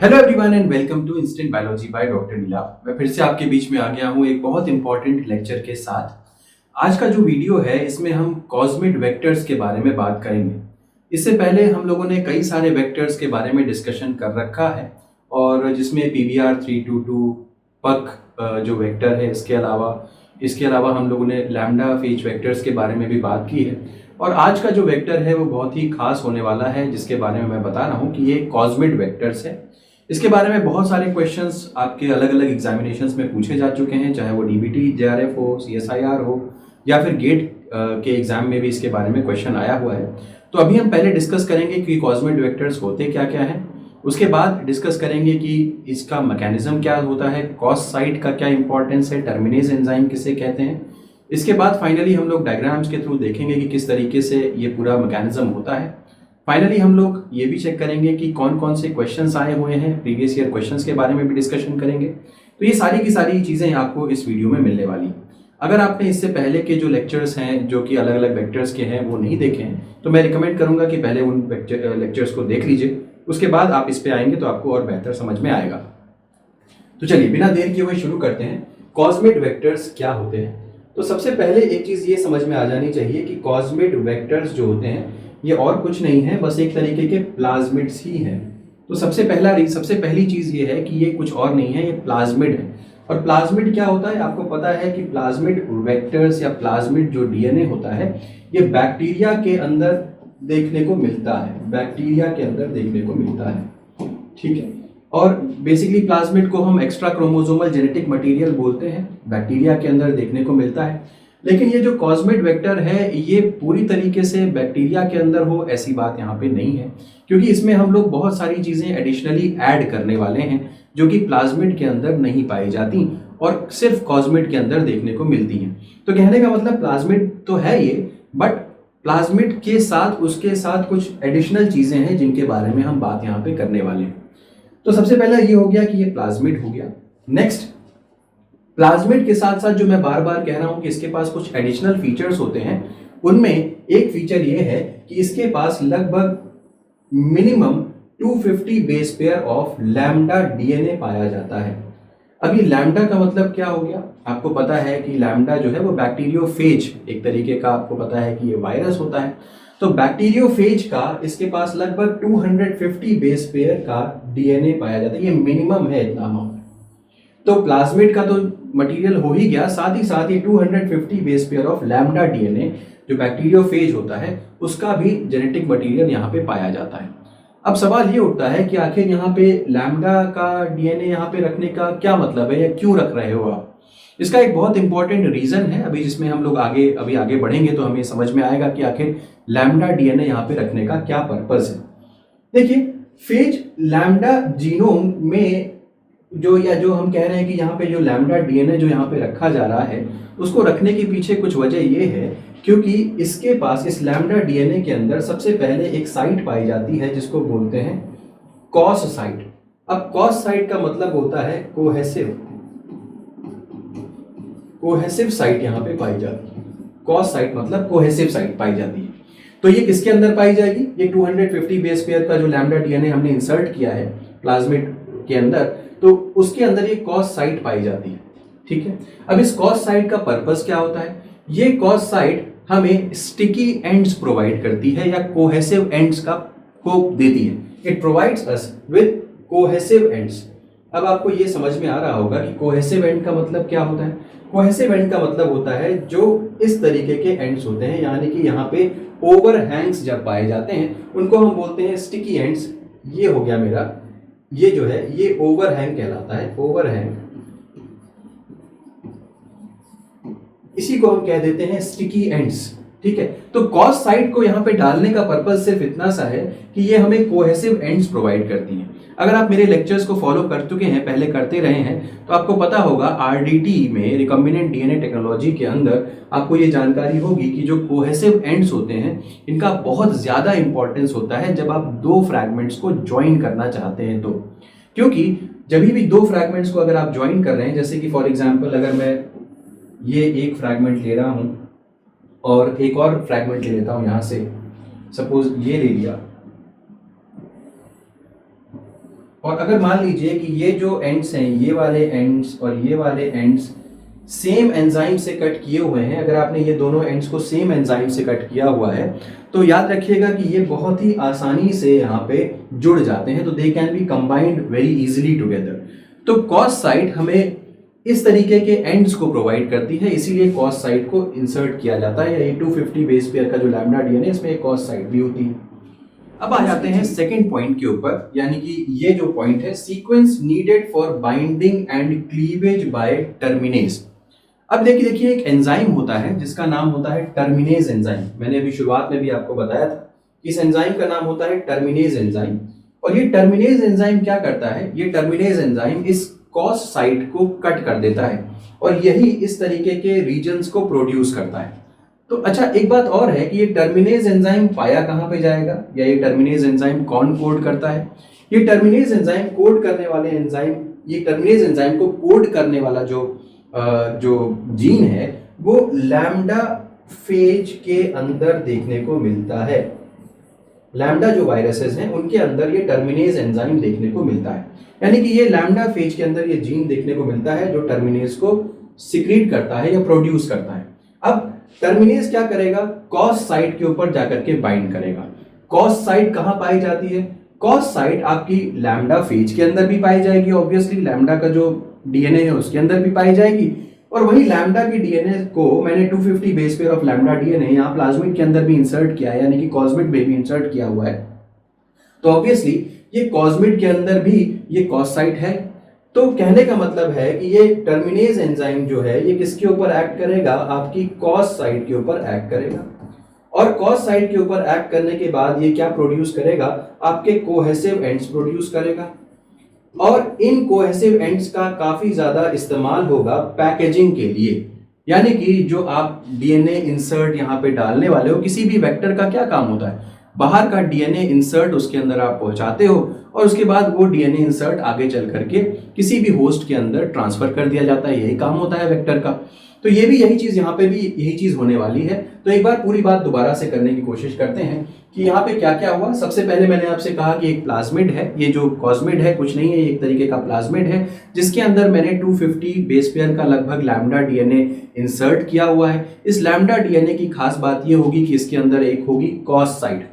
Hello everyone and welcome to instant biology by doctor Neela. मैं फिर से आपके बीच में आ गया हूँ एक बहुत इंपॉर्टेंट लेक्चर के साथ। आज का जो वीडियो है इसमें हम कॉस्मिड वेक्टर्स के बारे में बात करेंगे। इससे पहले हम लोगों ने कई सारे वेक्टर्स के बारे में डिस्कशन कर रखा है और जिसमें PBR322 पक जो वेक्टर है, इसके अलावा हम लोगों ने लैम्डा फेज वेक्टर्स के बारे में भी बात की है। और आज का जो वेक्टर है वो बहुत ही खास होने वाला है, जिसके बारे में मैं बता रहा हूँ कि ये कॉस्मिड वेक्टर्स है। इसके बारे में बहुत सारे क्वेश्चंस आपके अलग अलग एग्जामिनेशंस में पूछे जा चुके हैं, चाहे वो DBT JRF हो, CSIR हो या फिर गेट के एग्जाम में भी इसके बारे में क्वेश्चन आया हुआ है। तो अभी हम पहले डिस्कस करेंगे कि कॉस्मिड वेक्टर्स होते क्या क्या हैं। उसके बाद डिस्कस करेंगे कि इसका मैकेनिज्म क्या होता है, कॉस साइट का क्या इंपॉर्टेंस है, टर्मिनेज एंजाइम किसे कहते हैं। इसके बाद फाइनली हम लोग डायग्राम्स के थ्रू देखेंगे कि किस तरीके से ये पूरा मैकेनिज्म होता है। फाइनली हम लोग ये भी चेक करेंगे कि कौन कौन से क्वेश्चंस आए हुए हैं, प्रीवियस ईयर क्वेश्चंस के बारे में भी डिस्कशन करेंगे। तो ये सारी की सारी चीज़ें आपको इस वीडियो में मिलने वाली। अगर आपने इससे पहले के जो लेक्चर्स हैं जो कि अलग अलग वेक्टर्स के हैं वो नहीं देखे हैं तो मैं रिकमेंड करूंगा कि पहले उन लेक्चर्स को देख लीजिए, उसके बाद आप इस पे आएंगे तो आपको और बेहतर समझ में आएगा। तो चलिए बिना देर किए हुए शुरू करते हैं। कॉस्मिड वेक्टर्स क्या होते हैं? तो सबसे पहले एक चीज़ ये समझ में आ जानी चाहिए कि कॉस्मिड वेक्टर्स जो होते हैं ये और कुछ नहीं है, बस एक तरीके के प्लाज्मिड्स ही हैं। तो सबसे पहली चीज़ ये है कि ये कुछ और नहीं है, ये प्लाज्मिड है। और प्लाज्मिड क्या होता है आपको पता है कि प्लाज्मिड वेक्टर्स या प्लाज्मिड जो DNA होता है ये बैक्टीरिया के अंदर देखने को मिलता है, ठीक है। और बेसिकली प्लाज्मिड को हम एक्स्ट्रा क्रोमोसोमल जेनेटिक मटेरियल बोलते हैं, बैक्टीरिया के अंदर देखने को मिलता है। लेकिन ये जो कॉस्मिड वेक्टर है ये पूरी तरीके से बैक्टीरिया के अंदर हो ऐसी बात यहाँ पे नहीं है, क्योंकि इसमें हम लोग बहुत सारी चीज़ें एडिशनली ऐड करने वाले हैं जो कि प्लाज्मिड के अंदर नहीं पाई जाती और सिर्फ कॉस्मिड के अंदर देखने को मिलती हैं। तो कहने का मतलब प्लाज्मिड तो है ये, बट प्लाज्मिड के साथ उसके साथ कुछ एडिशनल चीज़ें हैं जिनके बारे में हम बात यहाँ पे करने वाले हैं। तो सबसे पहला ये हो गया कि ये प्लाज्मिड हो गया। नेक्स्ट, प्लाज्मिड के साथ साथ जो मैं बार बार कह रहा हूं कि इसके पास कुछ एडिशनल फीचर्स होते हैं, उनमें एक फीचर ये है कि इसके पास लगभग minimum 250 base pair of lambda DNA पाया जाता है। अभी लैम्डा का मतलब क्या हो गया? आपको पता है कि लैम्डा जो है वो बैक्टीरियोफेज एक तरीके का, आपको पता है कि ये वायरस होता है। तो बैक्टीरियोफेज का इसके पास लगभग 250 बेस पेयर का DNA पाया जाता है, ये मिनिमम है इतना अमाउंट। तो प्लाज्मिड का तो मटेरियल हो ही गया, साथ ही साथ ये 250 base pair of lambda DNA जो बैक्टीरियोफेज होता है उसका भी जेनेटिक मटेरियल यहाँ पे पाया जाता है। अब सवाल ये उठता है कि आखिर यहाँ पे लैम्डा का DNA यहाँ पे रखने का क्या मतलब है या क्यों रख रहे हो आप? इसका एक बहुत इंपॉर्टेंट रीजन है अभी, जिसमें हम लोग आगे बढ़ेंगे तो हमें समझ में आएगा कि आखिर लैम्डा DNA यहाँ पे रखने का क्या पर्पज है। देखिए, फेज लैम्डा जीनोम में जो हम कह रहे हैं कि यहाँ पे जो लैम्डा DNA जो यहाँ पे रखा जा रहा है उसको रखने के पीछे कुछ वजह ये है क्योंकि इसके पास इस लैम्डा DNA के अंदर सबसे पहले एक साइट पाई जाती है जिसको बोलते हैं कॉस साइट। अब कॉस साइट का मतलब होता है कोहेसिव साइट यहाँ पे पाई जाती है। कॉस साइट मतलब कोहेसिव साइट पाई जाती है। तो ये किसके अंदर पाई जाएगी? ये 250 बेस पेयर का जो लैम्डा DNA हमने इंसर्ट किया है प्लाज्मिड के अंदर, तो उसके अंदर ये कॉस साइट पाई जाती है, ठीक है। अब इस कॉस साइट का पर्पस क्या होता है? ये कॉस साइट हमें स्टिकी एंड्स प्रोवाइड करती है या कोहेसिव एंड्स को देती है। It provides us with cohesive ends. अब आपको ये समझ में आ रहा होगा कि कोहेसिव एंड का मतलब क्या होता है। कोहेसिव एंड का मतलब होता है जो इस तरीके के एंड्स होते हैं, यानी कि यहाँ पे ओवरहैंग्स जब पाए जाते हैं उनको हम बोलते हैं स्टिकी एंड्स। ये हो गया मेरा, ये जो है ये ओवरहैंग कहलाता है, ओवरहैंग। इसी को हम कह देते हैं स्टिकी एंड्स, ठीक है। तो कॉस साइट को यहाँ पे डालने का पर्पस सिर्फ इतना सा है कि ये हमें कोहेसिव एंड्स प्रोवाइड करती हैं। अगर आप मेरे लेक्चर्स को फॉलो कर चुके हैं, पहले करते रहे हैं, तो आपको पता होगा RDT में रिकॉम्बिनेंट DNA टेक्नोलॉजी के अंदर आपको ये जानकारी होगी कि जो कोहेसिव एंड्स होते हैं इनका बहुत ज्यादा इंपॉर्टेंस होता है जब आप दो फ्रैगमेंट्स को ज्वाइन करना चाहते हैं तो। क्योंकि जब भी दो फ्रैगमेंट्स को अगर आप ज्वाइन कर रहे हैं, जैसे कि फॉर एग्जांपल अगर मैं ये एक फ्रैगमेंट ले रहा हूं और एक और फ्रैगमेंट ले लेता हूं, यहां से सपोज ये ले लिया और अगर मान लीजिए कि ये जो एंड्स हैं, ये वाले एंड्स और ये वाले एंड्स सेम एंजाइम से कट किए हुए हैं, अगर आपने ये दोनों एंड्स को सेम एंजाइम से कट किया हुआ है तो याद रखिएगा कि ये बहुत ही आसानी से यहाँ पे जुड़ जाते हैं, तो they can be combined very easily together. तो कॉस साइट हमें इस तरीके के एंड्स को प्रोवाइड करती है, इसीलिए कॉस साइट को इंसर्ट किया जाता है। ये 250 बेस पेयर का जो लैम्डा डीएनए, इसमें एक कॉस साइट भी होती है। अब आ जाते हैं सेकंड पॉइंट के ऊपर, यानी कि ये जो पॉइंट है, sequence needed for binding and cleavage by terminase. अब देखिए एक एंजाइम होता है जिसका नाम होता है टर्मिनेज एंजाइम। मैंने अभी शुरुआत में भी आपको बताया था, इस एंजाइम का नाम होता है टर्मिनेज एंजाइम। और ये टर्मिनेज एंजाइम क्या करता है, ये टर्मिनेज एंजाइम इस कॉस साइट को कट कर देता है और यही इस तरीके के रीजन्स को प्रोड्यूस करता है। तो अच्छा, एक बात और है कि ये टर्मिनेज एंजाइम पाया कहाँ पे जाएगा, या ये टर्मिनेज एंजाइम कौन कोड करता है? ये टर्मिनेज एंजाइम कोड करने वाले एंजाइम, ये टर्मिनेज एंजाइम को कोड करने वाला जो जीन है वो लैम्डा फेज के अंदर देखने को मिलता है। लैम्डा जो वायरसेस हैं उनके अंदर ये टर्मिनेज एंजाइम देखने को मिलता है, यानी कि ये लैम्डा फेज के अंदर ये जीन देखने को मिलता है जो टर्मिनेज को सिक्रीट करता है या प्रोड्यूस करता है। अब टर्मिनेज क्या करेगा, कॉस साइट के ऊपर जाकर के बाइंड करेगा। कॉस साइट कहां पाई जाती है? कॉस साइट आपकी लैम्डा फेज के अंदर भी पाई जाएगी, ऑब्वियसली लैम्डा का जो डीएनए है उसके अंदर भी पाई जाएगी, और वही लैम्डा की डीएनए को मैंने 250 base pair of lambda DNA यहाँ प्लाज्मिड के अंदर भी इंसर्ट किया है, यानी कि कॉस्मिड में भी इंसर्ट किया हुआ है। तो ऑब्वियसली ये कॉस्मिड के अंदर भी ये कॉस साइट है। तो कहने का मतलब है कि ये टर्मिनेज एंजाइम जो है ये किसके ऊपर एक्ट करेगा, आपकी कॉस साइट के ऊपर एक्ट करेगा। और कॉस साइट के ऊपर एक्ट करने के बाद ये क्या प्रोड्यूस करेगा, आपके कोहेसिव एंड्स प्रोड्यूस करेगा। और इन कोहेसिव एंड्स का काफी ज्यादा इस्तेमाल होगा पैकेजिंग के लिए, यानी कि जो आप डीएनए इंसर्ट यहाँ पे डालने वाले हो, किसी भी वेक्टर का क्या काम होता है, बाहर का डीएनए इंसर्ट उसके अंदर आप पहुंचाते हो और उसके बाद वो डीएनए इंसर्ट आगे चल करके किसी भी होस्ट के अंदर ट्रांसफर कर दिया जाता है, यही काम होता है वेक्टर का। तो ये भी यही चीज, यहाँ पे भी यही चीज होने वाली है। तो एक बार पूरी बात दोबारा से करने की कोशिश करते हैं कि यहाँ पे क्या क्या हुआ। सबसे पहले मैंने आपसे कहा कि एक प्लाज्मिड है, ये जो कॉस्मिड है कुछ नहीं है, ये एक तरीके का प्लाज्मिड है जिसके अंदर मैंने 250 बेस पेयर का लगभग लैम्डा डीएनए इंसर्ट किया हुआ है। इस लैम्डा डीएनए की खास बात ये होगी कि इसके अंदर एक होगी कॉस साइट।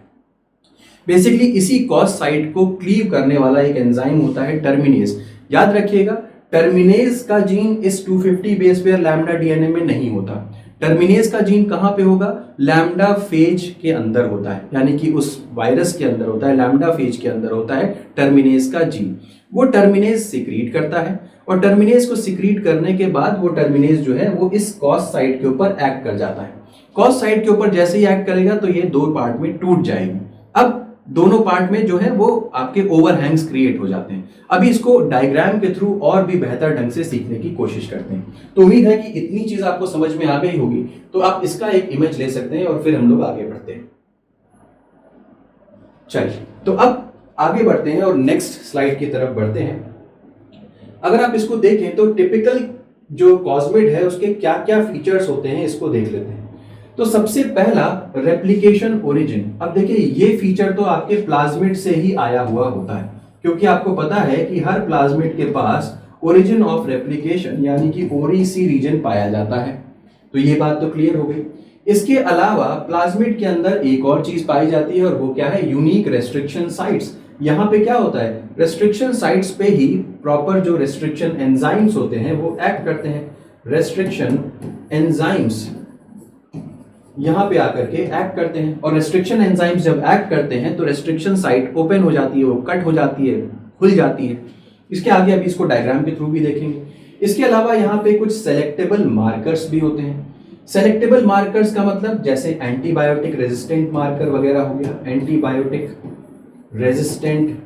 बेसिकली इसी कॉस साइट को क्लीव करने वाला एक एंजाइम होता है टर्मिनेज। याद रखिएगा, टर्मिनेज का जीन इस 250 बेस पेयर लैम्डा डीएनए में नहीं होता। टर्मिनेज का जीन कहां पे होगा, लैम्डा फेज के अंदर होता है, यानी कि उस वायरस के अंदर होता है, लैम्डा फेज के अंदर होता है टर्मिनेज का जीन। वो टर्मिनेज सिक्रीट करता है और टर्मिनेज को सिक्रीट करने के बाद वो टर्मिनेज जो है वो इस कॉस साइट के ऊपर एक्ट कर जाता है। कॉस साइट के ऊपर जैसे ही एक्ट करेगा तो ये दो पार्ट में टूट जाएगी। अब दोनों पार्ट में जो है वो आपके ओवरहैंग्स क्रिएट हो जाते हैं। अभी इसको डायग्राम के थ्रू और भी बेहतर ढंग से सीखने की कोशिश करते हैं। तो उम्मीद है कि इतनी चीज आपको समझ में आ गई होगी, तो आप इसका एक इमेज ले सकते हैं और फिर हम लोग आगे बढ़ते हैं। चलिए, तो अब आगे बढ़ते हैं और नेक्स्ट स्लाइड की तरफ बढ़ते हैं। अगर आप इसको देखें तो टिपिकल जो कॉस्मिड है उसके क्या क्या फीचर्स होते हैं इसको देख लेते हैं। तो सबसे पहला रेप्लिकेशन ओरिजिन। अब देखिए ये फीचर तो आपके प्लाज्मिड से ही आया हुआ होता है, क्योंकि आपको पता है कि हर प्लाज्मिड के पास ओरिजिन ऑफ रेप्लिकेशन यानी कि ओरीसी रीजन पाया जाता है। तो ये बात तो क्लियर हो गई। इसके अलावा प्लाज्मिड के अंदर एक और चीज पाई जाती है और वो क्या है, यूनिक रेस्ट्रिक्शन साइट्स। यहाँ पे क्या होता है, रेस्ट्रिक्शन साइट्स पे ही प्रॉपर जो रेस्ट्रिक्शन एंजाइम्स होते हैं वो एक्ट करते हैं। रेस्ट्रिक्शन एंजाइम्स यहां पे आकर के एक्ट करते हैं, और रेस्ट्रिक्शन एंजाइम्स जब एक्ट करते हैं तो रेस्ट्रिक्शन साइट ओपन हो जाती है, वो कट हो जाती है, खुल जाती है। इसके आगे अभी इसको डायग्राम के थ्रू भी देखेंगे। इसके अलावा यहाँ पे कुछ सेलेक्टेबल मार्कर्स भी होते हैं। सेलेक्टेबल मार्कर्स का मतलब जैसे एंटीबायोटिक रेजिस्टेंट मार्कर वगैरह हो गया, एंटीबायोटिक रेजिस्टेंट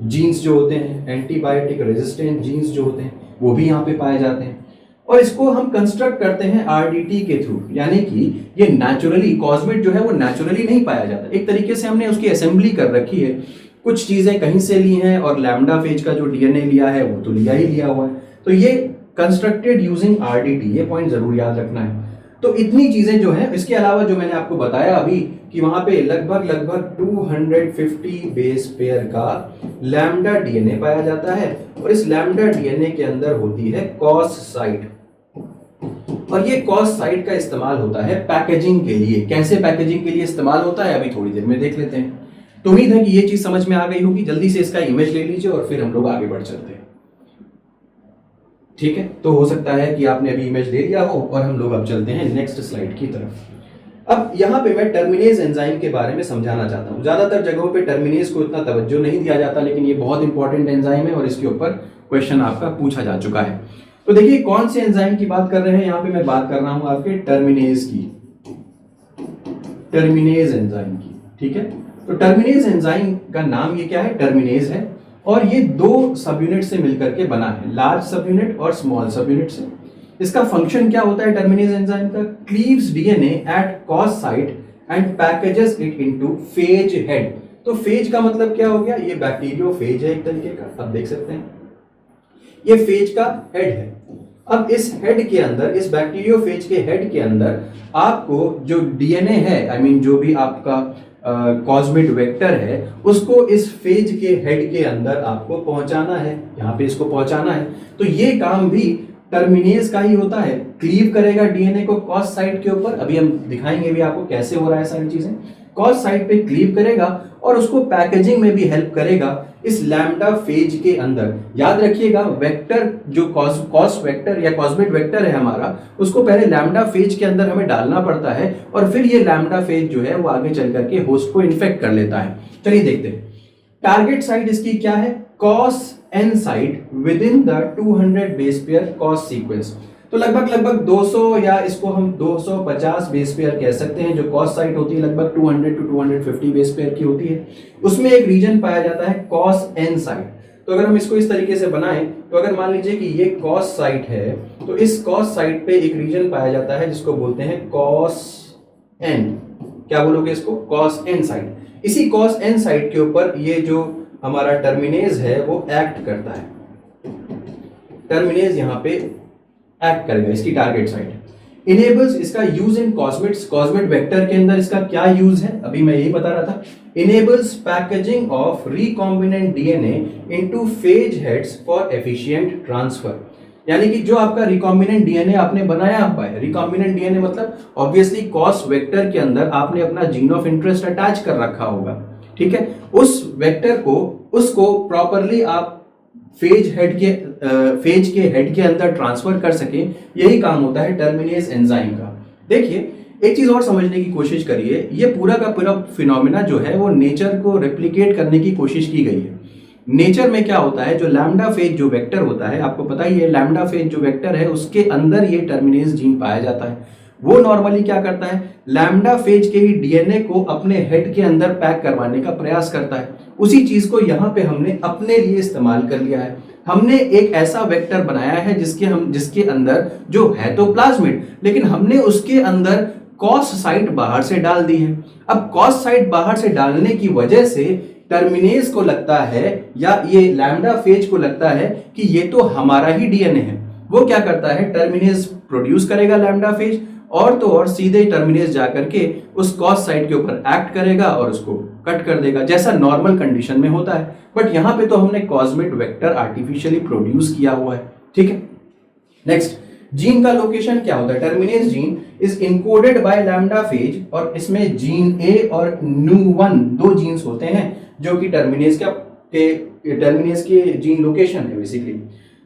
जीन्स जो होते हैं, एंटीबायोटिक रेजिस्टेंट जीन्स जो होते हैं वो भी यहाँ पे पाए जाते हैं। और इसको हम कंस्ट्रक्ट करते हैं आरडीटी के थ्रू, यानी कि ये नेचुरली कॉस्मिड जो है वो नेचुरली नहीं पाया जाता। एक तरीके से हमने उसकी असेंबली कर रखी है, कुछ चीजें कहीं से ली हैं और लैम्डा फेज का जो डीएनए लिया है वो तो लिया ही लिया हुआ है। तो ये कंस्ट्रक्टेड यूजिंग आरडीटी, ये पॉइंट जरूर याद रखना है। तो इतनी चीजें जो है, इसके अलावा जो मैंने आपको बताया अभी कि वहां पे लगभग 250 बेस पेयर का लैम्डा डीएनए पाया जाता है और इस लैम्डा डीएनए के अंदर होती है कॉस साइट और ये कॉस साइट का इस्तेमाल होता है पैकेजिंग के लिए। कैसे पैकेजिंग के लिए इस्तेमाल होता है अभी थोड़ी देर में देख लेते हैं। तो उम्मीद है कि ये चीज समझ में आ गई होगी। जल्दी से इसका इमेज ले लीजिए और फिर हम लोग आगे बढ़ चलते हैं। ठीक है, तो हो सकता है कि आपने अभी इमेज ले लिया हो और हम लोग अब चलते हैं नेक्स्ट स्लाइड की तरफ। अब यहाँ पे मैं टर्मिनेज एंजाइम के बारे में समझाना चाहता हूँ। ज्यादातर जगहों पे टर्मिनेज को इतना तवज्जो नहीं दिया जाता, लेकिन ये बहुत इंपॉर्टेंट एंजाइम है और इसके ऊपर क्वेश्चन आपका पूछा जा चुका है। तो देखिए कौन से एंजाइम की बात कर रहे हैं। यहाँ पे मैं बात कर रहा हूं आपके टर्मिनेज की, टर्मिनेज एंजाइम की। ठीक है, तो टर्मिनेज एंजाइम का नाम ये क्या है, टर्मिनेज है और ये दो सब यूनिट से मिलकर के बना है, लार्ज सब यूनिट और स्मॉल सब यूनिट से। इसका फंक्शन क्या होता है टर्मिनेज एंजाइम का, cleaves DNA at cos site and packages it into phase head. तो फेज का मतलब क्या हो गया, ये बैक्टीरियोफेज है एक तरीके का, आप देख सकते हैं ये फेज का हेड है। अब इस हेड के अंदर, इस बैक्टीरियोफेज के हेड के अंदर आपको जो डीएनए है, आई मीन जो भी आपका कॉस्मिड वेक्टर है, उसको इस फेज के हेड के अंदर आपको पहुंचाना है, यहाँ पे इसको पहुंचाना है। तो ये काम भी टर्मिनेज का ही होता है, क्लीव करेगा डीएनए को कॉस साइट के ऊपर। अभी हम दिखाएंगे भी आपको कैसे हो रहा है सारी चीजें। कॉस साइट पे क्लीव करेगा और उसको पैकेजिंग में भी हेल्प करेगा इस लैम्डा फेज के अंदर। याद रखिएगा वेक्टर जो कॉस वेक्टर या कॉस्मिड वेक्टर है हमारा, उसको पहले लैम्डा फेज के अंदर हमें डालना पड़ता है और फिर ये लैम्डा फेज जो है वो आगे चल करके होस्ट को इन्फेक्ट कर लेता है। चलिए देखते हैं टारगेट साइट इसकी क्या है, cos N site within the द 200 बेस पेयर कॉस सीक्वेंस। तो लगभग 200 या इसको हम 250 बेस पेयर कह सकते हैं। जो कॉस साइट होती है लगभग 200 टू 250 बेस पेयर की होती है। उसमें एक रीजन पाया जाता है कॉस एन साइट। तो अगर हम इसको इस तरीके से बनाएं, तो अगर मान लीजिए कि ये कॉस साइट है, तो इस कॉस साइट पे एक रीजन पाया जाता है जिसको बोलते हैं कॉस एन। क्या बोलोगे इसको, कॉस एन साइट। इसी कॉस एन साइट के ऊपर ये जो हमारा टर्मिनेज है वो एक्ट करता है। टर्मिनेज यहाँ पे एक्ट करेगा, इसकी टारगेट साइट। इनेबल्स इसका यूज इन कॉस्मिड्स, कॉस्मिड वेक्टर के अंदर इसका क्या यूज है, अभी मैं यही बता रहा था। Enables packaging of recombinant DNA into phase heads for efficient transfer. यानी कि जो आपका रिकॉम्बिनेंट डीएनए आपने बनाया हुआ है, रिकॉम्बिनेंट डीएनए मतलब ऑब्वियसली कॉस वेक्टर के अंदर आपने अपना जीन ऑफ इंटरेस्ट अटैच कर रखा होगा। ठीक है, उस वेक्टर को, उसको प्रॉपरली आप फेज के हेड के अंदर ट्रांसफर कर सके, यही काम होता है टर्मिनेज एंजाइम का। देखिए एक चीज और समझने की कोशिश करिए, ये पूरा का पूरा फिनोमेना जो है वो नेचर को रेप्लिकेट करने की कोशिश की गई है। नेचर में क्या होता है, जो लैम्डा फेज जो वेक्टर होता है, आपको पता ही है लैम्डा फेज जो वेक्टर है उसके अंदर ये टर्मिनेज जीन पाया जाता है। वो नॉर्मली क्या करता है, लैम्डा फेज के ही डीएनए को अपने हेड के अंदर पैक करवाने का प्रयास करता है। उसी चीज को यहाँ पे हमने अपने लिए इस्तेमाल कर लिया है। हमने एक ऐसा वेक्टर बनाया है जिसके अंदर जो है तो प्लाज्मिड, लेकिन हमने उसके अंदर कॉस साइट बाहर से डाल दी है। अब कॉस साइट बाहर से डालने की वजह से टर्मिनेज को लगता है या ये लैम्डा फेज को लगता है कि ये तो हमारा ही डीएनए है। वो क्या करता है, टर्मिनेज प्रोड्यूस करेगा लैम्डा फेज और तो और सीधे टर्मिनेज जाकर के उस कॉस साइट के ऊपर एक्ट करेगा और उसको कट कर देगा, जैसा नॉर्मल कंडीशन में होता है। बट यहां पे तो हमने कॉस्मिड वेक्टर आर्टिफिशियली प्रोड्यूस किया हुआ है। ठीक है, नेक्स्ट जीन का लोकेशन क्या होता है, terminase gene is encoded by lambda phage और इसमें जीन ए और न्यू1 दो जीन्स होते हैं जो कि टर्मिनेज के जीन लोकेशन है बेसिकली।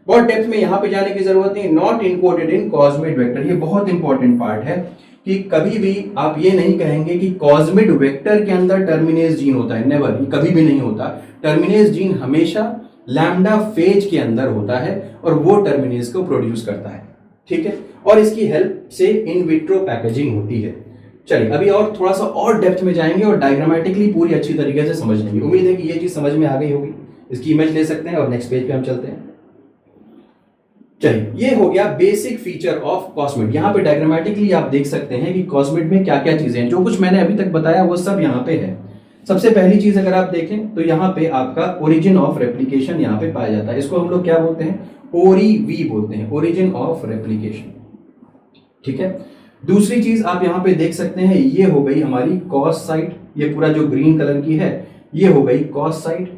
बहुत डेप्थ में यहां पे जाने की जरूरत नहीं। Not encoded in cosmid vector, ये बहुत इंपॉर्टेंट पार्ट है कि कभी भी आप ये नहीं कहेंगे कि कॉस्मिड वेक्टर के अंदर टर्मिनेज जीन होता है, नेवर, ये कभी भी नहीं होता। टर्मिनेज जीन हमेशा लैम्डा फेज के अंदर होता है और वो टर्मिनेज को प्रोड्यूस करता है। ठीक है, और इसकी हेल्प से इन विट्रो पैकेजिंग होती है। चलिए अभी और थोड़ा सा और डेप्थ में जाएंगे और डायग्रामेटिकली पूरी अच्छी तरीके से समझ लेंगे। उम्मीद है कि ये चीज समझ में आ गई होगी। इसकी इमेज ले सकते हैं और नेक्स्ट पेज पे हम चलते हैं। चलिए ये हो गया बेसिक फीचर ऑफ कॉस्मिड। यहाँ पे डायग्रामेटिकली आप देख सकते हैं कि कॉस्मिड में क्या क्या चीजें हैं। जो कुछ मैंने अभी तक बताया वो सब यहाँ पे है। सबसे पहली चीज अगर आप देखें तो यहाँ पे आपका ओरिजिन ऑफ रेप्लिकेशन यहाँ पे पाया जाता है। इसको हम लोग क्या बोलते हैं, ओरी वी बोलते हैं, ओरिजिन ऑफ रेप्लिकेशन। ठीक है, दूसरी चीज आप यहाँ पे देख सकते हैं, ये हो गई हमारी कॉस साइट, ये पूरा जो ग्रीन कलर की है ये हो गई कॉस साइट।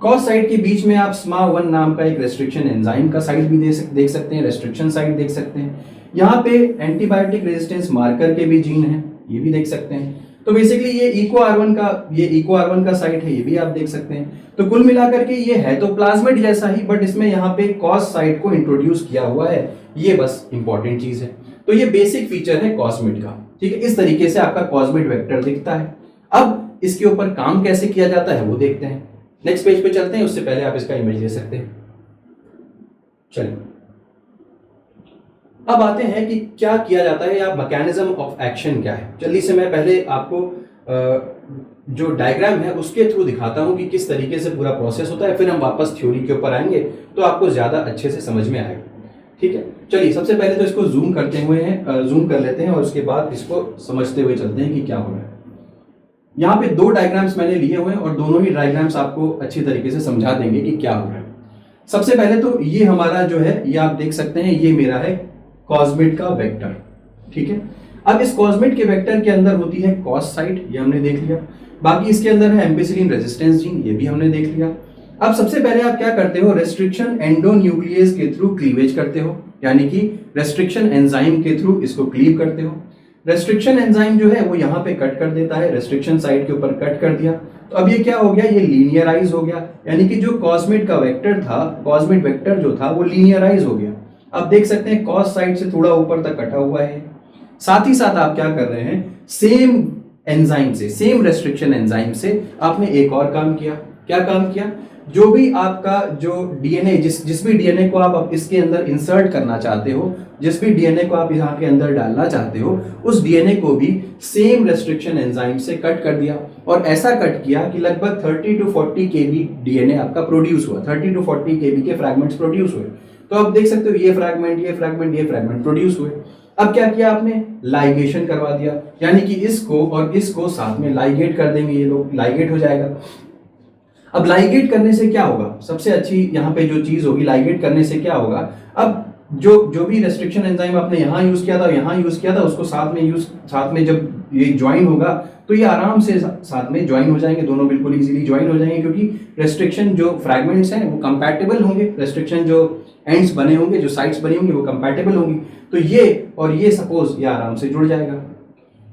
कॉस साइट के बीच में आप SMA1 नाम का एक रेस्ट्रिक्शन एंजाइम का साइट भी देख सकते हैं, रेस्ट्रिक्शन साइट देख सकते हैं। यहाँ पे एंटीबायोटिक रेजिस्टेंस मार्कर के भी जीन है, ये भी देख सकते हैं। तो बेसिकली ये इको आर वन का साइट है, ये भी आप देख सकते हैं। तो कुल मिलाकर के ये है तो प्लाज्मिड जैसा ही, बट इसमें यहाँ पे कॉस साइट को इंट्रोड्यूस किया हुआ है, ये बस इंपॉर्टेंट चीज है। तो ये बेसिक फीचर है कॉस्मिड का, ठीक है। इस तरीके से आपका कॉस्मिड वेक्टर दिखता है। अब इसके ऊपर काम कैसे किया जाता है वो देखते हैं। नेक्स्ट पेज पे चलते हैं, उससे पहले आप इसका इमेज ले सकते हैं। चलिए अब आते हैं कि क्या किया जाता है या मैकेनिज्म ऑफ एक्शन क्या है। जल्दी से मैं पहले आपको जो डायग्राम है उसके थ्रू दिखाता हूं कि किस तरीके से पूरा प्रोसेस होता है, फिर हम वापस थ्योरी के ऊपर आएंगे तो आपको ज्यादा अच्छे से समझ में आएगा, ठीक है। चलिए सबसे पहले तो इसको जूम कर लेते हैं और उसके बाद इसको समझते हुए चलते हैं कि क्या हो रहा है। यहाँ पे दो डायग्राम्स मैंने लिए हुए हैं और दोनों ही डायग्राम्स आपको अच्छी तरीके से समझा देंगे कि क्या हो रहा है। सबसे पहले तो ये हमारा जो है, ये आप देख सकते हैं, ये मेरा है कॉस्मिड का वेक्टर, ठीक है। अब इस कॉस्मिड के वेक्टर के अंदर होती है कॉस साइट, ये हमने देख लिया। बाकी इसके अंदर है एम्पिसिलिन रेजिस्टेंस जीन, ये भी हमने देख लिया। अब सबसे पहले आप क्या करते हो, रेस्ट्रिक्शन एंडोन्यूक्लियस के थ्रू क्लीवेज करते हो, यानी कि रेस्ट्रिक्शन एंजाइम के थ्रू इसको क्लीव करते हो। रेस्ट्रिक्शन एंजाइम जो है वो यहाँ पे कट कर देता है, रेस्ट्रिक्शन साइट के ऊपर कट कर दिया। तो अब ये क्या हो गया, ये लीनियराइज हो गया, यानी कि जो कॉस्मिड का वेक्टर था, कॉस्मिड वेक्टर जो था वो लीनियराइज हो गया। आप देख सकते हैं कॉस साइड से थोड़ा ऊपर तक कटा हुआ है। साथ ही साथ आप क्या कर रहे हैं, सेम एंजाइम से, सेम रेस्ट्रिक्शन एंजाइम से आपने एक और काम किया। क्या काम किया, जो भी आपका जो डीएनए, जिस भी डीएनए को आप इसके अंदर इंसर्ट करना चाहते हो, जिस भी डीएनए को आप यहाँ के अंदर डालना चाहते हो, उस डीएनए को भी सेम रेस्ट्रिक्शन एंजाइम से कट कर दिया। और ऐसा कट किया कि लगभग 30 to 40 kb डीएनए आपका प्रोड्यूस हुआ, 30 to 40 kb के फ्रैगमेंट्स प्रोड्यूस हुए। तो आप देख सकते हो ये फ्रैगमेंट प्रोड्यूस हुए। अब क्या किया आपने, लाइगेशन करवा दिया, यानी कि इसको और इसको साथ में लाइगेट कर देंगे, ये लोग लाइगेट हो जाएगा। अब लाइगेट करने से क्या होगा, सबसे अच्छी यहाँ पे जो चीज होगी, लाइगेट करने से क्या होगा, अब जो भी रेस्ट्रिक्शन एंजाइम आपने यहाँ यूज किया था, यहाँ यूज किया था, उसको साथ में जब ये ज्वाइन होगा तो ये आराम से साथ में ज्वाइन हो जाएंगे, दोनों बिल्कुल इजीली ज्वाइन हो जाएंगे, क्योंकि रेस्ट्रिक्शन जो फ्रैगमेंट्स हैं वो कंपैटिबल होंगे, रेस्ट्रिक्शन जो एंड्स बने होंगे, जो साइट्स बनी होंगी वो कंपैटिबल होंगी। तो ये और ये सपोज ये आराम से जुड़ जाएगा।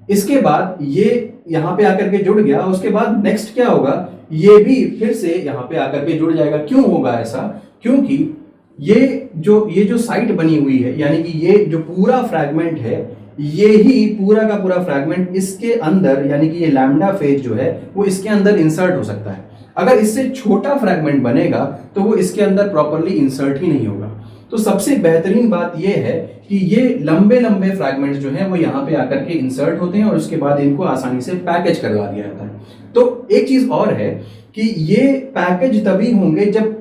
इसके बाद ये यहाँ पे आकर के जुड़ गया, उसके बाद नेक्स्ट क्या होगा, ये भी फिर से यहाँ पे आकर के जुड़ जाएगा। क्यों होगा ऐसा, क्योंकि ये जो साइट बनी हुई है, यानी कि ये जो पूरा फ्रैगमेंट है, ये ही पूरा का पूरा फ्रैगमेंट इसके अंदर, यानी कि ये लैम्डा फेज जो है वो इसके अंदर इंसर्ट हो सकता है। अगर इससे छोटा फ्रैगमेंट बनेगा तो वो इसके अंदर प्रॉपरली इंसर्ट ही नहीं होगा। तो सबसे बेहतरीन बात यह है कि ये लंबे लंबे फ्रैगमेंट्स जो हैं वो यहाँ पे आकर के इंसर्ट होते हैं और उसके बाद इनको आसानी से पैकेज करवा दिया जाता है। तो एक चीज और है कि ये पैकेज तभी होंगे जब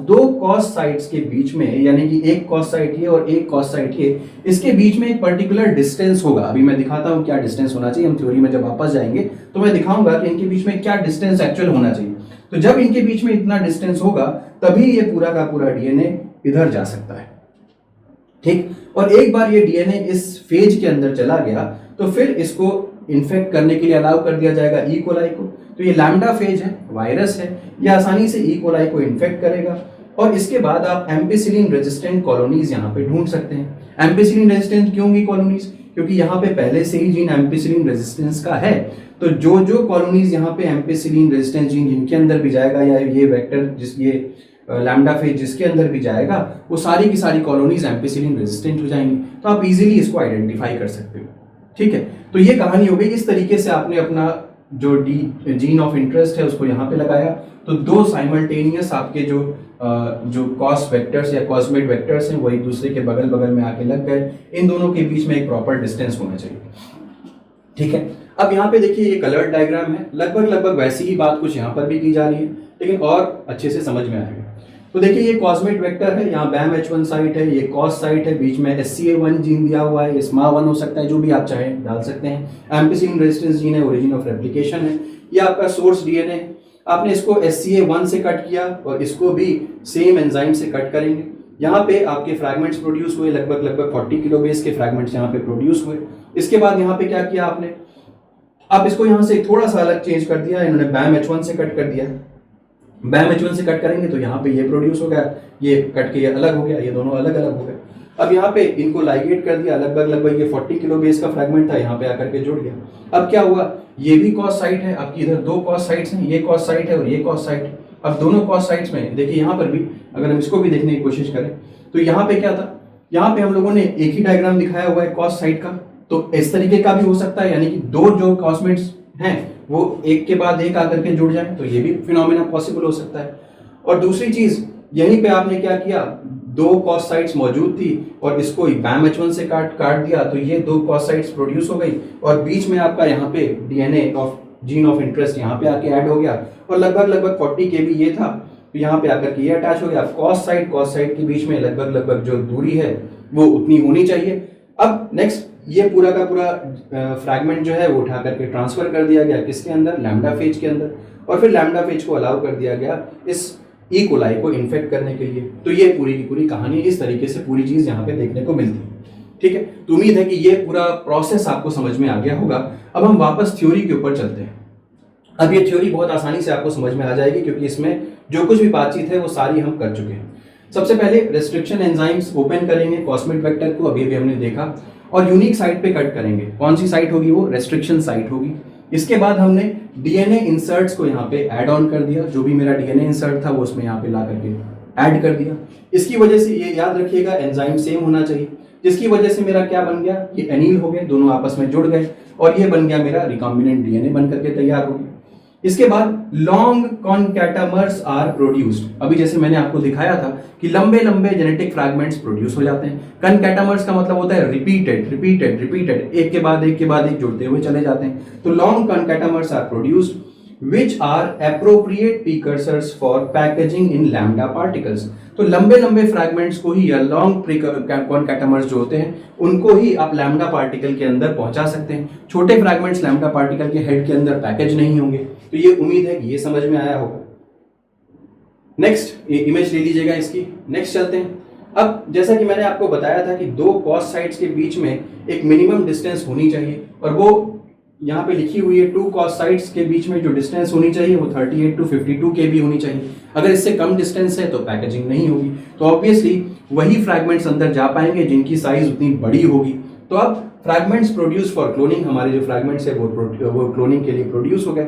दो कॉस साइट्स के बीच में, यानी कि एक कॉस साइट ये और एक कॉस साइट ये, इसके बीच में एक पर्टिकुलर डिस्टेंस होगा। अभी मैं दिखाता हूं क्या डिस्टेंस होना चाहिए, हम थ्योरी में जब वापस जाएंगे तो मैं दिखाऊंगा कि इनके बीच में क्या डिस्टेंस एक्चुअल होना चाहिए। तो जब इनके बीच में इतना डिस्टेंस होगा तभी ये पूरा का पूरा डीएनए इधर जा सकता है, ठीक। और एक बार ये डीएनए इस फेज के अंदर चला गया तो फिर इसको इन्फेक्ट करने के लिए अलाउ कर दिया जाएगा ई कोलाई को। तो ये लैम्डा फेज है, वायरस है, ये आसानी से ई कोलाई को इन्फेक्ट करेगा और इसके बाद आप एम्पिसिलिन रेजिस्टेंट कॉलोनीज यहाँ पे ढूंढ सकते हैं। एम्पिसिलिन रेजिस्टेंट क्यों होंगी कॉलोनीज, क्योंकि यहाँ पे पहले से ही जीन एम्पिसिलिन रेजिस्टेंस का है। तो जो कॉलोनीज यहाँ पे एम्पिसिलिन रेजिस्टेंट जीन जिनके अंदर भी जाएगा, या ये वेक्टर ये लैम्डा फेज जिसके अंदर भी जाएगा, वो सारी की सारी कॉलोनीज एम्पिसिलिन रेजिस्टेंट हो जाएंगी। तो आप इजीली इसको आइडेंटिफाई कर सकते हो, ठीक है। तो ये कहानी हो गई। इस तरीके से आपने अपना जो जीन ऑफ इंटरेस्ट है उसको यहाँ पे लगाया, तो दो साइमल्टेनियस आपके जो कॉस वेक्टर्स या कॉस्मिड वेक्टर्स हैं वो एक दूसरे के बगल बगल में आके लग गए। इन दोनों के बीच में एक प्रॉपर डिस्टेंस होना चाहिए, ठीक है। अब यहाँ पे देखिए ये कलर्ड डायग्राम है, लगभग वैसी ही बात कुछ यहाँ पर भी की जा रही है, लेकिन और अच्छे से समझ में आएगा। तो देखिए ये कॉस्मिड वेक्टर है, यहाँ BAMH1 साइट है, ये कॉस साइट है, बीच में SCA1 जीन दिया हुआ है, SMA1 हो सकता है, जो भी आप चाहें डाल सकते हैं। एम्पिसिलिन रेजिस्टेंस जीन है, ओरिजिन ऑफ रेप्लिकेशन है। ये आपका सोर्स डीएनए है, आपने इसको SCA1 से कट किया और इसको भी सेम एंजाइम से कट करेंगे। यहाँ पे आपके फ्रैगमेंट्स प्रोड्यूस हुए, लगभग 40 किलो बेस के फ्रैगमेंट्स यहाँ पे प्रोड्यूस हुए। इसके बाद यहाँ पे क्या किया आपने, आप इसको यहाँ से थोड़ा सा अलग चेंज कर दिया, इन्होंने बैम H1 से कट कर दिया। बैम H1 से कट करेंगे तो यहाँ पे ये प्रोड्यूस हो गया, ये कट के ये अलग हो गया, ये दोनों अलग अलग हो गए। अब यहाँ पे इनको लाइगेट कर दिया, लगभग ये 40 किलो बेस का फ्रैगमेंट था, यहाँ पे आकर के जुड़ गया। अब क्या हुआ, ये भी कॉस साइट है, आपकी इधर दो कॉस साइट्स हैं, ये कॉस साइट है और ये कॉस साइट है। अब दोनों कॉस साइट्स में देखिए, यहाँ पर भी अगर हम इसको भी देखने की कोशिश करें तो यहाँ पे क्या था, यहाँ पे हम लोगों ने एक ही डायग्राम दिखाया हुआ है कॉस साइट का, तो इस तरीके का भी हो सकता है, यानी कि दो जो कॉसमेट्स हैं वो एक के बाद एक आकर के जुड़ जाए, तो ये भी फिनोमेना पॉसिबल हो सकता है। और दूसरी चीज, यहीं पे आपने क्या किया, दो कॉस साइट्स मौजूद थी और इसको बैम H1 से काट दिया, तो ये दो कॉस साइट्स प्रोड्यूस हो गई और बीच में आपका यहाँ पे DNA of gene of interest यहाँ पे आके ऐड हो गया और लगभग 40 kb ये था, तो यहाँ पे आकर के ये अटैच हो गया। कॉस साइट के बीच में लगभग जो दूरी है वो उतनी होनी चाहिए। अब नेक्स्ट, ये पूरा का पूरा फ्रैगमेंट जो है वो उठा करके ट्रांसफर कर दिया गया किसके अंदर, लैम्डा फेज के अंदर, और फिर लैम्डा फेज को अलाउ कर दिया गया इस ई कोलाई को इन्फेक्ट करने के लिए। तो ये पूरी की पूरी कहानी इस तरीके से पूरी चीज यहाँ पे देखने को मिलती है। ठीक है, तो उम्मीद है कि ये पूरा प्रोसेस आपको समझ में आ गया होगा। अब हम वापस थ्योरी के ऊपर चलते हैं। अब ये थ्योरी बहुत आसानी से आपको समझ में आ जाएगी, क्योंकि इसमें जो कुछ भी बातचीत है वो सारी हम कर चुके हैं। सबसे पहले रेस्ट्रिक्शन एंजाइम्स ओपन करेंगे कॉस्मेट वेक्टर को, अभी हमने देखा, और यूनिक साइट पे कट करेंगे। कौन सी साइट होगी, वो रेस्ट्रिक्शन साइट होगी। इसके बाद हमने डीएनए इंसर्ट्स को यहाँ पे ऐड ऑन कर दिया, जो भी मेरा डीएनए इंसर्ट था वो उसमें यहाँ पे ला करके ऐड कर दिया। इसकी वजह से ये याद रखिएगा एंजाइम सेम होना चाहिए, जिसकी वजह से मेरा क्या बन गया, ये एनील हो गए, दोनों आपस में जुड़ गए और ये बन गया मेरा रिकॉम्बिनेंट डीएनए बन करके तैयार हो गया। इसके बाद लॉन्ग कॉन्कैटामर्स आर प्रोड्यूस्ड। अभी जैसे मैंने आपको दिखाया था कि लंबे लंबे जेनेटिक फ्रैगमेंट्स प्रोड्यूस हो जाते हैं। कॉन्कैटामर्स का मतलब होता है रिपीटेड, एक के बाद एक जुड़ते हुए चले जाते हैं। तो long concatemers are produced which are appropriate precursors for packaging in lambda particles। तो लंबे लंबे फ्रैगमेंट्स को ही या लॉन्ग कॉन्कैटामर्स जो होते हैं उनको ही आप लैम्डा पार्टिकल के अंदर पहुंचा सकते हैं। छोटे फ्रैगमेंट्स लैम्डा पार्टिकल के हेड के अंदर पैकेज नहीं होंगे। तो ये उम्मीद है कि ये समझ में आया होगा। नेक्स्ट, ये इमेज ले लीजिएगा इसकी। नेक्स्ट चलते हैं। अब जैसा कि मैंने आपको बताया था कि दो कॉस साइट्स के बीच में एक मिनिमम डिस्टेंस होनी चाहिए, और वो यहाँ पे लिखी हुई है, टू कॉस साइट्स के बीच में जो डिस्टेंस होनी चाहिए वो 38 to 52 kb होनी चाहिए। अगर इससे कम डिस्टेंस है तो पैकेजिंग नहीं होगी, तो ऑब्वियसली वही फ्रैगमेंट्स अंदर जा पाएंगे जिनकी साइज उतनी बड़ी होगी। तो अब फ्रैगमेंट्स प्रोड्यूस फॉर क्लोनिंग, हमारे जो फ्रैगमेंट्स है वो क्लोनिंग के लिए प्रोड्यूस हो गए।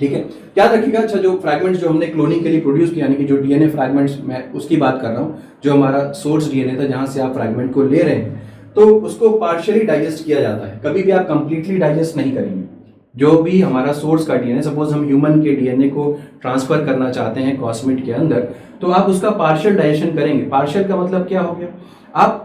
ठीक है, याद रखिएगा। अच्छा, जो फ्रैगमेंट्स जो हमने क्लोनिंग के लिए प्रोड्यूस किया, यानी कि जो डीएनए फ्रैगमेंट्स, मैं उसकी बात कर रहा हूँ, जो हमारा सोर्स डीएनए था जहां से आप फ्रैगमेंट को ले रहे हैं, तो उसको पार्शियली डाइजेस्ट किया जाता है। कभी भी आप कंप्लीटली डाइजेस्ट नहीं करेंगे। जो भी हमारा सोर्स का डीएनए, सपोज हम ह्यूमन के डीएनए को ट्रांसफर करना चाहते हैं कॉस्मेट के अंदर, तो आप उसका पार्शियल डाइजेशन करेंगे। पार्शियल का मतलब क्या हो गया, आप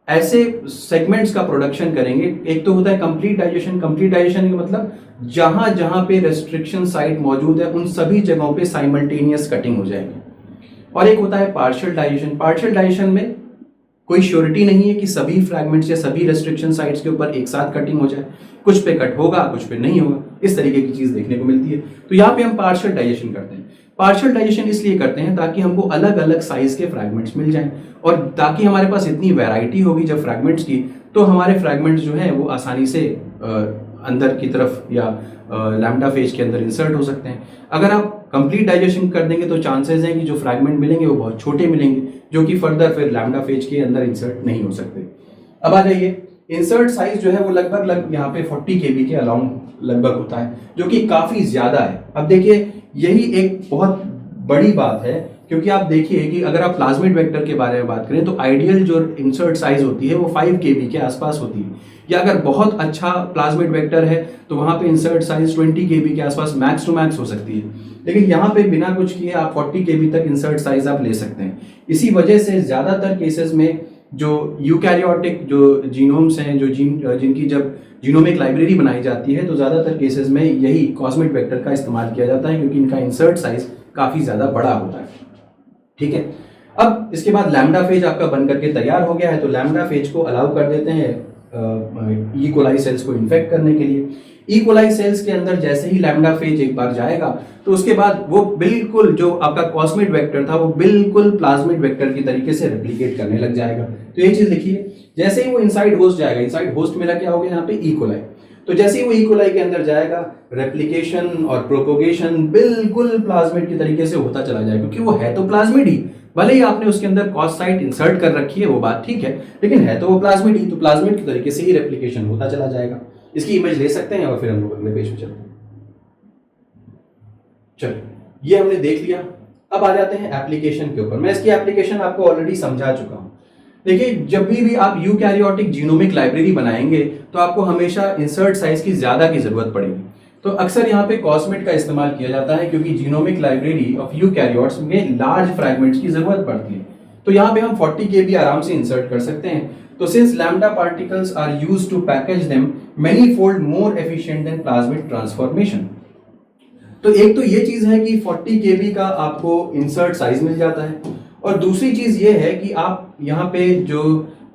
ऐसे सेगमेंट्स का प्रोडक्शन करेंगे। एक तो होता है कंप्लीट डाइजेशन। कंप्लीट डाइजेशन का मतलब जहां जहां पे रेस्ट्रिक्शन साइट मौजूद है उन सभी जगहों पे साइमल्टेनियस कटिंग हो जाएगी। और एक होता है पार्शियल डाइजेशन। पार्शियल डाइजेशन में कोई श्योरिटी नहीं है कि सभी फ्रैगमेंट्स या सभी रेस्ट्रिक्शन साइट्स के ऊपर एक साथ कटिंग हो जाए। कुछ पे कट होगा, कुछ पे नहीं होगा, इस तरीके की चीज देखने को मिलती है। तो यहाँ पे हम पार्शियल डाइजेशन करते हैं। पार्शियल डाइजेशन इसलिए करते हैं ताकि हमको अलग अलग साइज के फ्रैगमेंट्स मिल जाएं, और ताकि हमारे पास इतनी वैरायटी होगी जब फ्रैगमेंट्स की, तो हमारे फ्रैगमेंट्स जो है वो आसानी से अंदर की तरफ या लैम्डा फेज के अंदर इंसर्ट हो सकते हैं। अगर आप कंप्लीट डाइजेशन कर देंगे तो चांसेस हैं कि जो फ्रैगमेंट मिलेंगे वो बहुत छोटे मिलेंगे, जो कि फर्दर फिर लैम्डा फेज के अंदर इंसर्ट नहीं हो सकते। अब आ जाइए, इंसर्ट साइज जो है वो लगभग यहाँ पे 40 kb के अलाउंग लगभग होता है, जो कि काफी ज्यादा है। अब देखिए, यही एक बहुत बड़ी बात है, क्योंकि आप देखिए कि अगर आप प्लाज्मिड वेक्टर के बारे में बात करें तो आइडियल जो इंसर्ट साइज होती है वो 5 kb के आसपास होती है, या अगर बहुत अच्छा प्लाज्मिड वेक्टर है तो वहां पे इंसर्ट साइज 20 kb के आसपास मैक्स टू मैक्स हो सकती है। लेकिन यहाँ पे बिना कुछ किए आप 40 kb तक इंसर्ट साइज आप ले सकते हैं। इसी वजह से ज्यादातर केसेस में जो यूकैरियोटिक जो जीनोम्स हैं, जो जिनकी जब जीनोमिक लाइब्रेरी बनाई जाती है, तो ज्यादातर केसेस में यही कॉस्मेट वेक्टर का इस्तेमाल किया जाता है, क्योंकि इनका इंसर्ट साइज काफी ज्यादा बड़ा होता है। ठीक है, अब इसके बाद लैम्डा फेज आपका बन करके तैयार हो गया है, तो लैम्डा फेज को अलाउ कर देते हैं ई कोलाई सेल्स को इन्फेक्ट करने के लिए। ई कोलाई सेल्स के अंदर जैसे ही लैम्डा फेज एक बार जाएगा तो उसके बाद वो बिल्कुल जो आपका कॉस्मिड वेक्टर था वो बिल्कुल प्लाज्मिड वेक्टर की तरीके से रेप्लिकेट करने लग जाएगा। तो ये चीज लिखिए, जैसे ही वो इनसाइड होस्ट जाएगा, इनसाइड होस्ट मेरा क्या हो गया यहाँ पे ई कोलाई, तो जैसे ही वो ई कोलाई के अंदर जाएगा रेप्लिकेशन और प्रोपोगेशन बिल्कुल प्लाज्मिड की तरीके से होता चला जाएगा, क्योंकि वो है तो प्लाज्मिड ही, भले ही आपने उसके अंदर कॉस साइट इंसर्ट कर रखी है वो बात ठीक है, लेकिन है तो वो प्लाज्मिड ही, तो प्लाज्मिड की तरीके से ही रेप्लिकेशन होता चला जाएगा। इसकी इमेज ले सकते हैं और फिर हम लोग अगले पेज पे चलते हैं। चलिए, ये हमने देख लिया। अब आ जाते हैं एप्लीकेशन के ऊपर। मैं इसकी एप्लीकेशन आपको ऑलरेडी समझा चुका हूं। देखिए, जब भी आप यूकैरियोटिक जीनोमिक लाइब्रेरी बनाएंगे तो आपको हमेशा इंसर्ट साइज की ज्यादा की जरूरत पड़ेगी। तो अक्सर यहाँ पे कॉस्मिड का इस्तेमाल किया जाता है क्योंकि जीनोमिक लाइब्रेरी ऑफ यूकैरियोट्स में लार्ज फ्रैगमेंट्स की जरूरत पड़ती है। तो यहाँ पे हम 40 KB आराम से इंसर्ट कर सकते हैं। तो since lambda particles are used to package them many fold more efficient than plasmid transformation. तो एक तो ये चीज है कि 40 KB का आपको इंसर्ट साइज मिल जाता है, और दूसरी चीज ये है कि आप यहाँ पे जो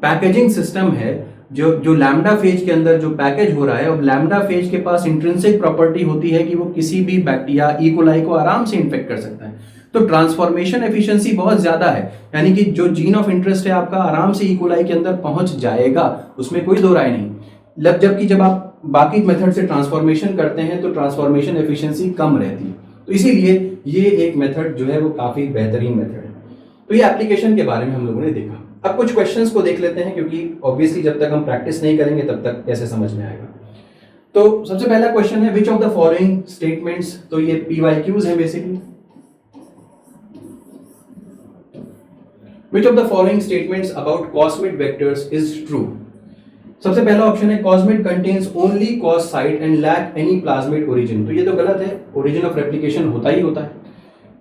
पैकेजिंग सिस्टम है, जो लैम्डा फेज के अंदर जो पैकेज हो रहा है, और लैम्डा फेज के पास इंट्रिंसिक प्रॉपर्टी होती है कि वो किसी भी बैक्टीरिया ई कोलाई को आराम से इन्फेक्ट कर सकता है। तो ट्रांसफॉर्मेशन एफिशिएंसी बहुत ज्यादा है, यानी कि जो जीन ऑफ इंटरेस्ट है आपका आराम से ई कोलाई के अंदर पहुंच जाएगा, उसमें कोई दो राय नहीं। जबकि जब आप बाकी मेथड से ट्रांसफॉर्मेशन करते हैं तो ट्रांसफॉर्मेशन एफिशिएंसी कम रहती है। तो इसीलिए ये एक मेथड जो है वो काफी बेहतरीन मेथड है। तो ये एप्लीकेशन के बारे में हम लोगों ने देखा। अब कुछ क्वेश्चंस को देख लेते हैं, क्योंकि ऑब्वियसली जब तक हम प्रैक्टिस नहीं करेंगे तब तक कैसे समझ में आएगा। तो सबसे पहला क्वेश्चन है which of the following statements, तो ये PYQs है basically. Which of the following statements about cosmid vectors is true. सबसे पहला ऑप्शन है cosmid contains only cos site and lack any plasmid origin. तो ये तो गलत है, ओरिजिन ऑफ रेप्लिकेशन होता ही होता है।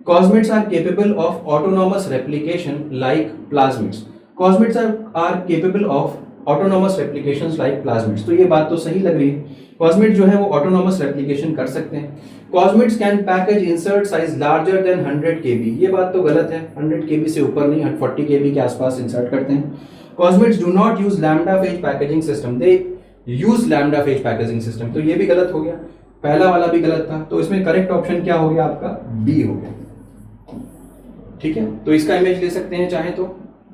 Cosmids are capable of autonomous replication like plasmids. Cosmids are capable of autonomous replications like plasmids. तो ये बात तो सही लग रही है, कॉस्मिड जो है वो ऑटोनॉमस रेप्लिकेशन कर सकते हैं। Cosmids can package insert size larger than 100 KB। ये बात तो गलत है, 100 KB से ऊपर नहीं, 40 KB के आसपास इंसर्ट करते हैं। Cosmids do not use lambda phase packaging system, they use lambda phase packaging system। तो ये भी गलत हो गया, पहला वाला भी गलत था। तो इसमें करेक्ट ऑप्शन क्या हो गया आपका, बी हो गया। ठीक है, तो इसका इमेज ले सकते हैं चाहे तो।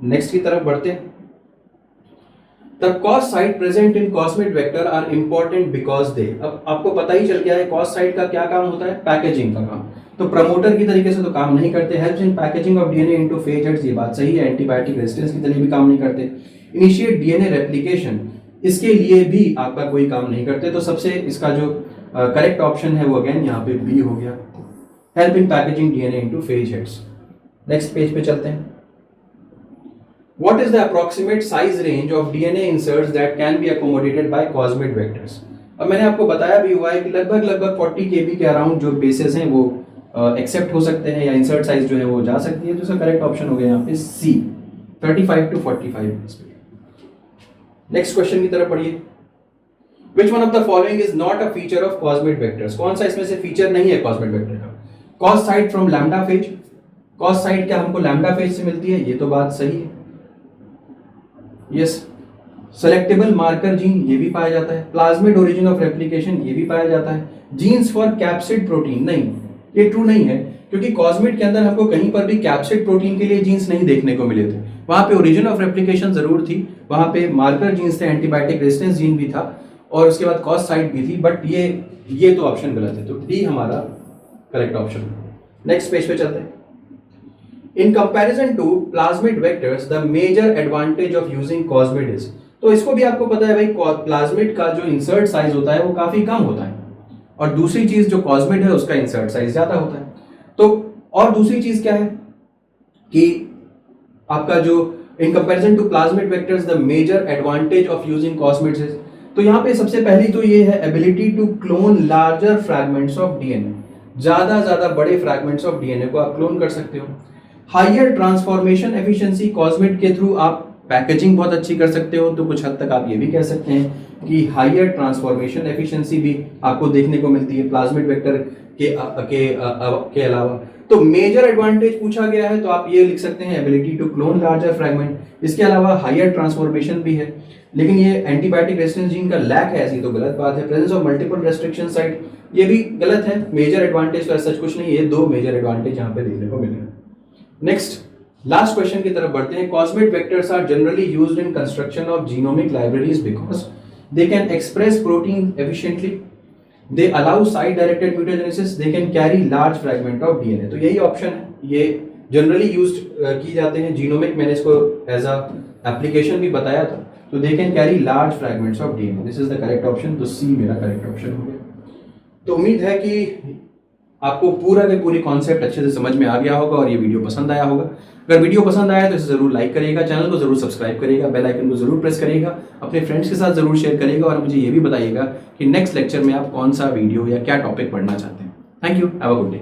नेक्स्ट की तरफ बढ़ते हैं। The cos site present in cosmid vector are important because they, अब आपको पता ही चल गया है cos site का क्या काम होता है, पैकेजिंग का काम। तो प्रमोटर की तरीके से तो काम नहीं करते। Helps in packaging of DNA into phase heads, ये बात सही है। एंटीबायोटिक रेजिस्टेंस की तरह भी काम नहीं करते। इनिशिएट डीएनए रेप्लिकेशन, इसके लिए भी आपका कोई काम नहीं करते। तो सबसे इसका जो करेक्ट ऑप्शन है वो अगेन यहाँ पे बी हो गया, help in packaging DNA into phase heads. Next page पे चलते हैं। What is the approximate size range of DNA inserts that can be accommodated by cosmid vectors? अब मैंने आपको बताया भी हुआ है कि लगभग 40 KB के अराउंड जो बेसेस हैं वो एक्सेप्ट हो सकते हैं, या इंसर्ट साइज जो है वो जा सकती है। तो इसका करेक्ट ऑप्शन हो गया यहाँ पे सी, 35 to 45। नेक्स्ट क्वेश्चन की तरफ पढ़िए। Which one of the following is not a feature of cosmid vectors? कौन सा इसमें से फीचर नहीं है cosmid वेक्टर का? Cos site from lambda phase, cos site क्या हमको lambda phase से मिलती है, ये तो बात सही है। यस, सेलेक्टेबल मार्कर जीन ये भी पाया जाता है। प्लाज्मिड ओरिजिन ऑफ रेप्लिकेशन ये भी पाया जाता है। जीन्स फॉर कैप्सिड प्रोटीन नहीं, ये ट्रू नहीं है, क्योंकि कॉस्मिड के अंदर हमको कहीं पर भी कैप्सिड प्रोटीन के लिए जीन्स नहीं देखने को मिले थे। वहां पे ओरिजिन ऑफ रेप्लिकेशन जरूर थी, वहां पे मार्कर जीन्स थे, एंटीबायोटिक रेजिस्टेंस जीन भी था, और उसके बाद कॉस साइट भी थी। बट ये तो ऑप्शन गलत है, तो डी हमारा करेक्ट ऑप्शन। नेक्स्ट पेज पे चलते हैं। In comparison to plasmid vectors, the major advantage of using cosmid is, तो इसको भी आपको पता है भाई, प्लाज्मिड का जो इंसर्ट साइज होता है वो काफी कम होता है, और दूसरी चीज जो कॉस्मिड है उसका इंसर्ट साइज ज्यादा होता है। तो और दूसरी चीज क्या है कि आपका जो in comparison to plasmid vectors the major advantage of using cosmids is, तो यहाँ पे सबसे पहली तो ये है ability to clone larger fragments of DNA. ज्यादा बड़े फ्रैगमेंट्स ऑफ डीएनए को आप क्लोन कर सकते हो। हायर ट्रांसफॉर्मेशन एफिशिएंसी, कॉस्मिड के थ्रू आप पैकेजिंग बहुत अच्छी कर सकते हो तो कुछ हद तक आप ये भी कह सकते हैं कि हायर ट्रांसफॉर्मेशन एफिशिएंसी भी आपको देखने को मिलती है प्लाज्मिड वेक्टर के अलावा। तो मेजर एडवांटेज पूछा गया है तो आप ये लिख सकते हैं ability to clone larger fragment, इसके अलावा हायर ट्रांसफॉर्मेशन भी है। लेकिन ये एंटीबायोटिक रेजिस्टेंस जीन का लैक है, ऐसी तो गलत बात है। Presence of multiple restriction site, ये भी गलत है। मेजर एडवांटेज तो ऐसा कुछ नहीं है, 2 मेजर एडवांटेज यहाँ पे देखने को मिले हैं। नेक्स्ट लास्ट क्वेश्चन की तरफ बढ़ते हैं। Cosmid vectors are generally used in construction of genomic libraries because they can express protein efficiently, they allow site directed mutagenesis, they can carry large fragment of DNA. तो यही option है, ये generally used की जाते हैं genomic, मैंने इसको as a application भी बताया था। तो दे can carry large fragments of DNA, this is the correct option. तो सी मेरा करेक्ट ऑप्शन हो गया। तो उम्मीद है कि आपको पूरा के पूरी कॉन्सेप्ट अच्छे से समझ में आ गया होगा और ये वीडियो पसंद आया होगा। अगर वीडियो पसंद आया तो इसे जरूर लाइक करिएगा, चैनल को जरूर सब्सक्राइब करिएगा, बेल आइकन को जरूर प्रेस करिएगा, अपने फ्रेंड्स के साथ जरूर शेयर करिएगा और मुझे ये भी बताइएगा कि नेक्स्ट लेक्चर में आप कौन सा वीडियो या क्या टॉपिक पढ़ना चाहते हैं। Thank you, have a good day.